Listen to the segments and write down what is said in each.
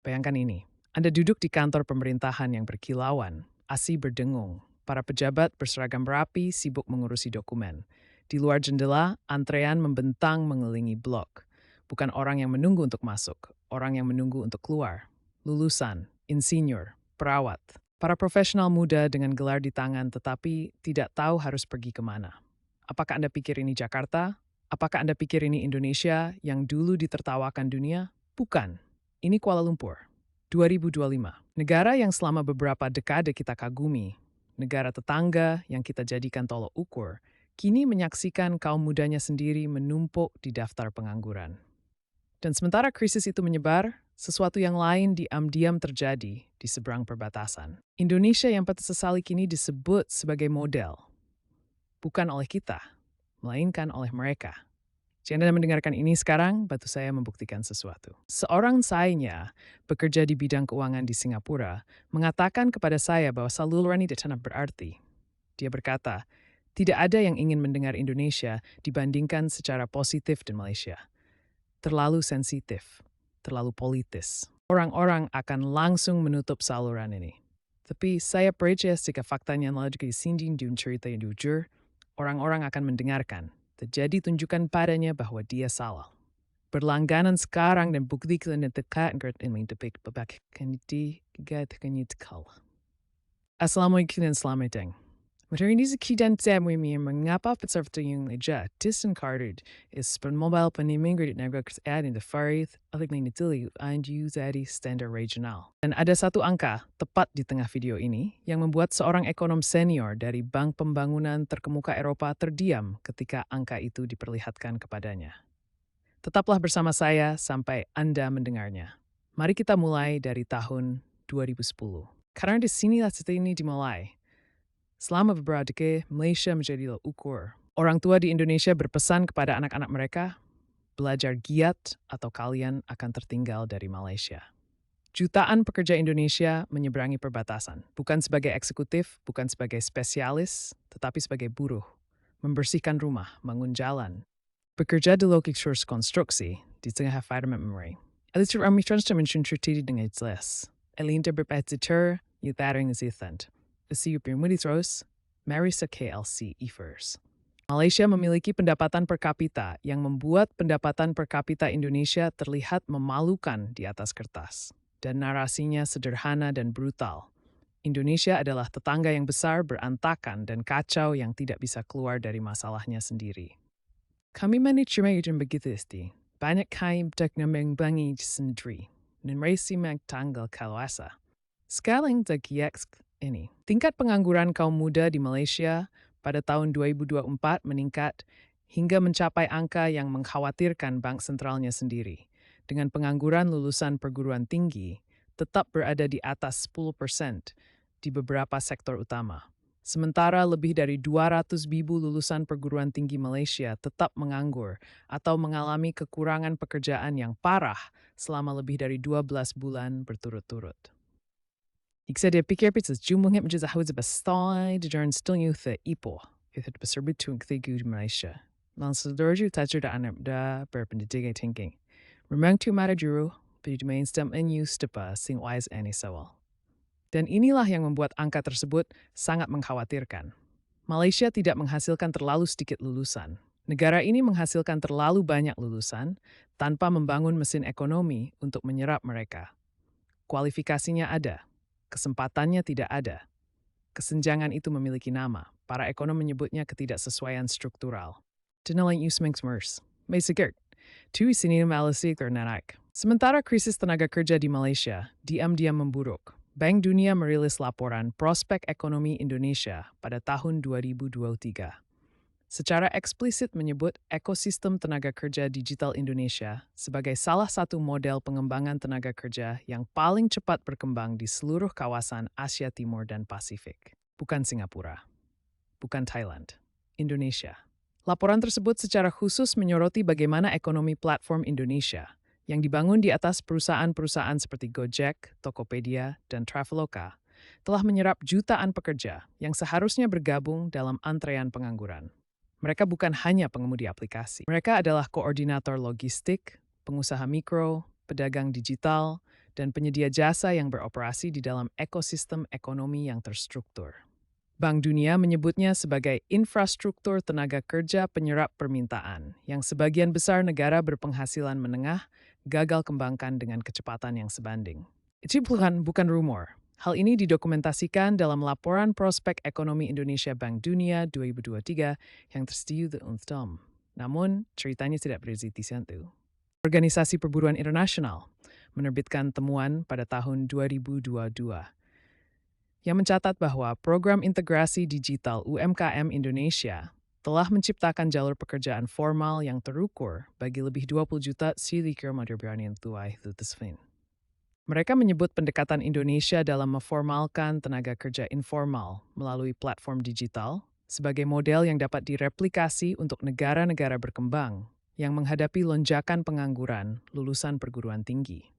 Bayangkan ini, Anda duduk di kantor pemerintahan yang berkilauan, AC berdengung, para pejabat berseragam rapi sibuk mengurusi dokumen. Di luar jendela, antrean membentang mengelilingi blok. Bukan orang yang menunggu untuk masuk, orang yang menunggu untuk keluar. Lulusan, insinyur, perawat. Para profesional muda dengan gelar di tangan tetapi tidak tahu harus pergi kemana. Apakah Anda pikir ini Jakarta? Apakah Anda pikir ini Indonesia yang dulu ditertawakan dunia? Bukan. Ini Kuala Lumpur, 2025. Negara yang selama beberapa dekade kita kagumi, negara tetangga yang kita jadikan tolok ukur, kini menyaksikan kaum mudanya sendiri menumpuk di daftar pengangguran. Dan sementara krisis itu menyebar, sesuatu yang lain diam-diam terjadi di seberang perbatasan. Indonesia yang patut sesali kini disebut sebagai model, bukan oleh kita, melainkan oleh mereka. Jika Anda mendengarkan ini sekarang, bantu saya membuktikan sesuatu. Seorang sayanya, bekerja di bidang keuangan di Singapura, mengatakan kepada saya bahwa saluran ini sangat berarti. Dia berkata, tidak ada yang ingin mendengar Indonesia dibandingkan secara positif dengan Malaysia. Terlalu sensitif, terlalu politis. Orang-orang akan langsung menutup saluran ini. Tapi saya percaya jika faktanya lagi disinjing di cerita yang jujur, orang-orang akan mendengarkan. Terjadi tunjukkan padanya bahwa dia salah. Berlangganan sekarang dan bukti kalian dekat ini tepik bebakan di kal. Assalamualaikum dan selamat datang. Materi ini sekian saya mengapa peserta yang leja disencarded is mobile peniming di negara kesehatan in the Farid alikling ditili anju dari standar regional. Dan ada satu angka tepat di tengah video ini yang membuat seorang ekonom senior dari Bank Pembangunan Terkemuka Eropa terdiam ketika angka itu diperlihatkan kepadanya. Tetaplah bersama saya sampai Anda mendengarnya. Mari kita mulai dari tahun 2010. Karena di sinilah cerita ini dimulai. Selama beberapa dekade, Malaysia menjadi tolak ukur. Orang tua di Indonesia berpesan kepada anak-anak mereka, belajar giat atau kalian akan tertinggal dari Malaysia. Jutaan pekerja Indonesia menyeberangi perbatasan, bukan sebagai eksekutif, bukan sebagai spesialis, tetapi sebagai buruh, membersihkan rumah, bangun jalan, bekerja di logik konstruksi di tengah environment memory. Elitur Army Transformation menceritakan dengan jelas. Elinda berpetitur, yutaring zithant. Asiupir Muditros, Marisa KLC Efers. Malaysia memiliki pendapatan per kapita yang membuat pendapatan per kapita Indonesia terlihat memalukan di atas kertas. Dan narasinya sederhana dan brutal. Indonesia adalah tetangga yang besar, berantakan, dan kacau yang tidak bisa keluar dari masalahnya sendiri. Kami manajemen begitu isti. Banyak kain teknologi bangi sendiri. Dan mereka tanggal kalawasa. Sekarang ini. Tingkat pengangguran kaum muda di Malaysia pada tahun 2024 meningkat hingga mencapai angka yang mengkhawatirkan bank sentralnya sendiri. Dengan pengangguran lulusan perguruan tinggi tetap berada di atas 10% di beberapa sektor utama. Sementara lebih dari 200.000 lulusan perguruan tinggi Malaysia tetap menganggur atau mengalami kekurangan pekerjaan yang parah selama lebih dari 12 bulan berturut-turut. Ik zei de pikirpits jumung heb je zahuz bestai de jern stil youth ipo. If it beserbit to the good Malaysia. Lans dorju tajer da anep da perpendidige thinking. Remang tu marajuru, but main stem in you stepa sing wise any sawal. Dan inilah yang membuat angka tersebut sangat mengkhawatirkan. Malaysia tidak menghasilkan terlalu sedikit lulusan. Negara ini menghasilkan terlalu banyak lulusan tanpa membangun mesin ekonomi untuk menyerap mereka. Kualifikasinya ada. Kesempatannya tidak ada. Kesenjangan itu memiliki nama. Para ekonom menyebutnya ketidaksesuaian struktural. Denalain Usmings Mesegert. Tu sini malasi ternarak. Sementara krisis tenaga kerja di Malaysia diam-diam memburuk. Bank Dunia merilis laporan prospek ekonomi Indonesia pada tahun 2023. Secara eksplisit menyebut ekosistem tenaga kerja digital Indonesia sebagai salah satu model pengembangan tenaga kerja yang paling cepat berkembang di seluruh kawasan Asia Timur dan Pasifik. Bukan Singapura, bukan Thailand, Indonesia. Laporan tersebut secara khusus menyoroti bagaimana ekonomi platform Indonesia yang dibangun di atas perusahaan-perusahaan seperti Gojek, Tokopedia, dan Traveloka telah menyerap jutaan pekerja yang seharusnya bergabung dalam antrean pengangguran. Mereka bukan hanya pengemudi aplikasi. Mereka adalah koordinator logistik, pengusaha mikro, pedagang digital, dan penyedia jasa yang beroperasi di dalam ekosistem ekonomi yang terstruktur. Bank Dunia menyebutnya sebagai infrastruktur tenaga kerja penyerap permintaan, yang sebagian besar negara berpenghasilan menengah gagal kembangkan dengan kecepatan yang sebanding. Itu bukan rumor. Hal ini didokumentasikan dalam laporan prospek ekonomi Indonesia Bank Dunia 2023 yang tersedia di Unstom. Namun, ceritanya tidak berisi di situ. Organisasi Perburuan Internasional menerbitkan temuan pada tahun 2022 yang mencatat bahwa program integrasi digital UMKM Indonesia telah menciptakan jalur pekerjaan formal yang terukur bagi lebih 20 juta silikir Madurbianian tuai Lutusvin. Mereka menyebut pendekatan Indonesia dalam memformalkan tenaga kerja informal melalui platform digital sebagai model yang dapat direplikasi untuk negara-negara berkembang yang menghadapi lonjakan pengangguran lulusan perguruan tinggi.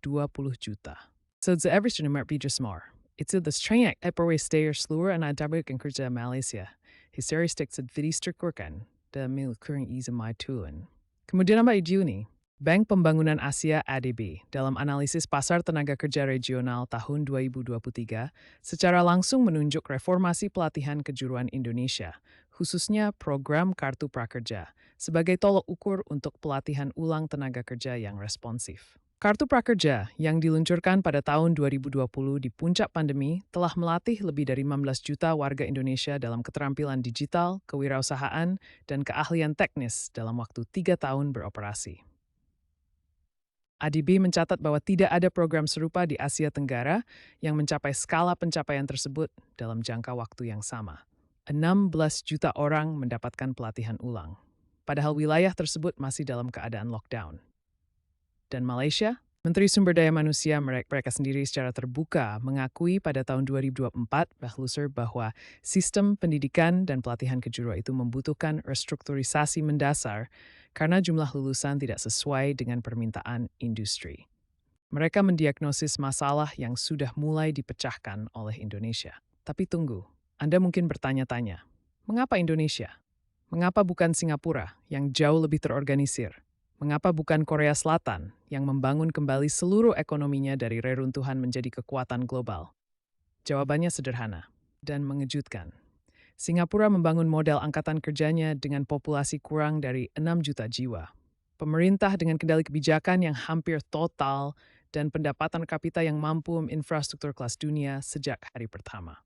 20 juta. So the average number be just more. It's the strength eperwe stayer slower and adabrik and kerja Malaysia. Hysteristic said kurkan, the mil kuring isa my tuan. Kemudian apa Juni? Bank Pembangunan Asia ADB dalam analisis pasar tenaga kerja regional tahun 2023 secara langsung menunjuk reformasi pelatihan kejuruan Indonesia, khususnya program Kartu Prakerja, sebagai tolok ukur untuk pelatihan ulang tenaga kerja yang responsif. Kartu Prakerja yang diluncurkan pada tahun 2020 di puncak pandemi telah melatih lebih dari 15 juta warga Indonesia dalam keterampilan digital, kewirausahaan, dan keahlian teknis dalam waktu 3 tahun beroperasi. ADB mencatat bahwa tidak ada program serupa di Asia Tenggara yang mencapai skala pencapaian tersebut dalam jangka waktu yang sama. 16 juta orang mendapatkan pelatihan ulang, padahal wilayah tersebut masih dalam keadaan lockdown. Dan Malaysia, Menteri Sumber Daya Manusia mereka sendiri secara terbuka mengakui pada tahun 2024 bahwa sistem pendidikan dan pelatihan kejurua itu membutuhkan restrukturisasi mendasar karena jumlah lulusan tidak sesuai dengan permintaan industri. Mereka mendiagnosis masalah yang sudah mulai dipecahkan oleh Indonesia. Tapi tunggu, Anda mungkin bertanya-tanya, mengapa Indonesia? Mengapa bukan Singapura yang jauh lebih terorganisir? Mengapa bukan Korea Selatan yang membangun kembali seluruh ekonominya dari reruntuhan menjadi kekuatan global? Jawabannya sederhana dan mengejutkan. Singapura membangun model angkatan kerjanya dengan populasi kurang dari 6 juta jiwa. Pemerintah dengan kendali kebijakan yang hampir total dan pendapatan kapita yang mampu infrastruktur kelas dunia sejak hari pertama.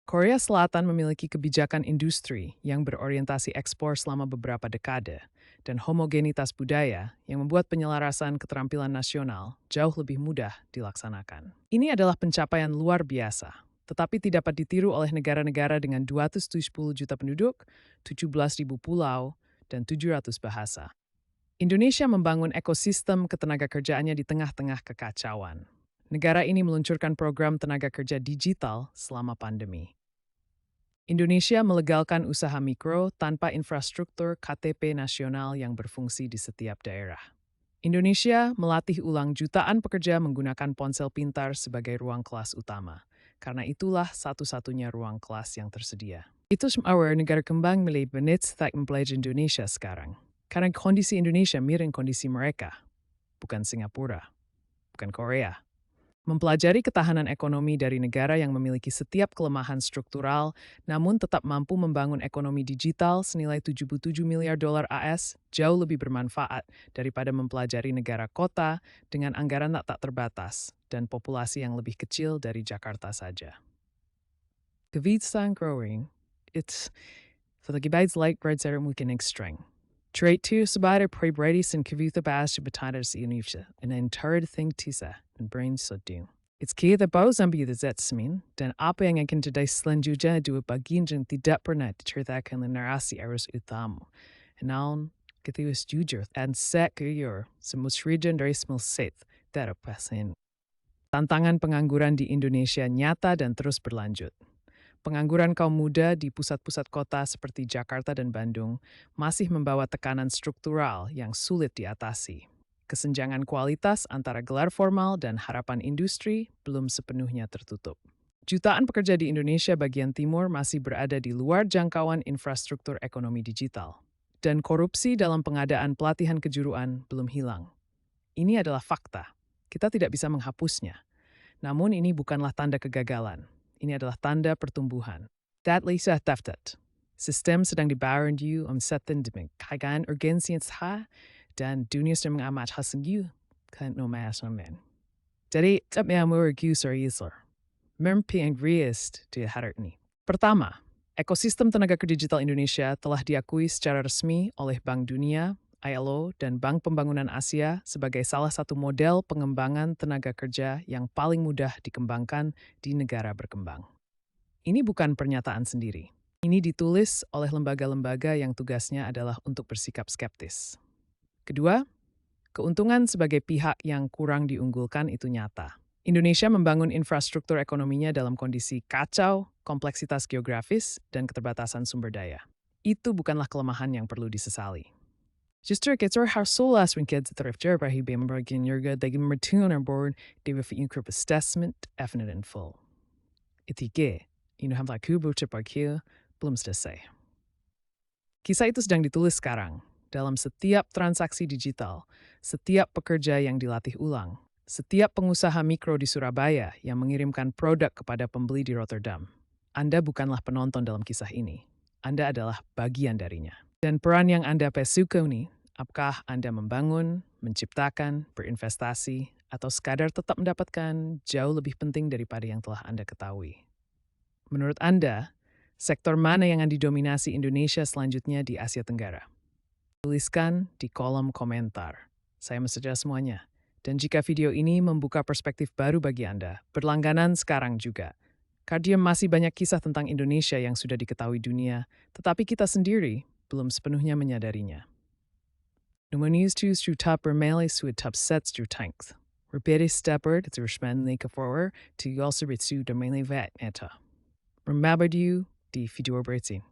Korea Selatan memiliki kebijakan industri yang berorientasi ekspor selama beberapa dekade dan homogenitas budaya yang membuat penyelarasan keterampilan nasional jauh lebih mudah dilaksanakan. Ini adalah pencapaian luar biasa, tetapi tidak dapat ditiru oleh negara-negara dengan 270 juta penduduk, 17.000 pulau, dan 700 bahasa. Indonesia membangun ekosistem ketenaga kerjaannya di tengah-tengah kekacauan. Negara ini meluncurkan program tenaga kerja digital selama pandemi. Indonesia melegalkan usaha mikro tanpa infrastruktur KTP nasional yang berfungsi di setiap daerah. Indonesia melatih ulang jutaan pekerja menggunakan ponsel pintar sebagai ruang kelas utama, karena itulah satu-satunya ruang kelas yang tersedia. Itu semua negara kembang milik benits tak mempelajari Indonesia sekarang, karena kondisi Indonesia mirip kondisi mereka, bukan Singapura, bukan Korea. Mempelajari ketahanan ekonomi dari negara yang memiliki setiap kelemahan struktural, namun tetap mampu membangun ekonomi digital senilai 77 miliar dolar AS jauh lebih bermanfaat daripada mempelajari negara kota dengan anggaran tak terbatas dan populasi yang lebih kecil dari Jakarta saja. Kevidsang growing, it's for the gibides like bread zero mungkin strength. Trait to sebagai pribadi sen kevitha bas betanar si Indonesia, an entire thing tisa and brain so do. It's key that bau zambi the zetsmin, dan apa yang akan terjadi selanjutnya dua bagian yang tidak pernah diceritakan oleh narasi arus utama. Namun, ketika jujur dan sekuyur, semusrijan dari smil seth, tidak pasin. Tantangan pengangguran di Indonesia nyata dan terus berlanjut. Pengangguran kaum muda di pusat-pusat kota seperti Jakarta dan Bandung masih membawa tekanan struktural yang sulit diatasi. Kesenjangan kualitas antara gelar formal dan harapan industri belum sepenuhnya tertutup. Jutaan pekerja di Indonesia bagian timur masih berada di luar jangkauan infrastruktur ekonomi digital. Dan korupsi dalam pengadaan pelatihan kejuruan belum hilang. Ini adalah fakta. Kita tidak bisa menghapusnya. Namun ini bukanlah tanda kegagalan. Ini adalah tanda pertumbuhan. Dat Lisa Teftet. Sistem sedang dibangun omsetten demi kaigan urgensiensha dan dunia sedang mengamat hasil kan nomas amen. Jadi, tak meamur gusar isler. Mempi yang riest di hadar ini. Pertama, ekosistem tenaga kerja digital Indonesia telah diakui secara resmi oleh Bank Dunia, ILO, dan Bank Pembangunan Asia sebagai salah satu model pengembangan tenaga kerja yang paling mudah dikembangkan di negara berkembang. Ini bukan pernyataan sendiri. Ini ditulis oleh lembaga-lembaga yang tugasnya adalah untuk bersikap skeptis. Kedua, keuntungan sebagai pihak yang kurang diunggulkan itu nyata. Indonesia membangun infrastruktur ekonominya dalam kondisi kacau, kompleksitas geografis, dan keterbatasan sumber daya. Itu bukanlah kelemahan yang perlu disesali. Justru kita harus solas when kids terifjar bahwa membagian yurga daging mertun board di review group assessment definite in full. Itige, hamla kubu terpakir, belum selesai. Kisah itu sedang ditulis sekarang. Dalam setiap transaksi digital, setiap pekerja yang dilatih ulang, setiap pengusaha mikro di Surabaya yang mengirimkan produk kepada pembeli di Rotterdam. Anda bukanlah penonton dalam kisah ini. Anda adalah bagian darinya. Dan peran yang Anda pesukoni, apakah Anda membangun, menciptakan, berinvestasi, atau sekadar tetap mendapatkan jauh lebih penting daripada yang telah Anda ketahui. Menurut Anda, sektor mana yang akan didominasi Indonesia selanjutnya di Asia Tenggara? Tuliskan di kolom komentar. Saya mensedia semuanya. Dan jika video ini membuka perspektif baru bagi Anda, berlangganan sekarang juga. Karena masih banyak kisah tentang Indonesia yang sudah diketahui dunia, tetapi kita sendiri belum sepenuhnya menyadarinya. Numenis tu top bermele suit top sets tu tanks. Repete stepper itu resmen ke forward to also ritsu domainly vet meta. Remember you di video berikutnya.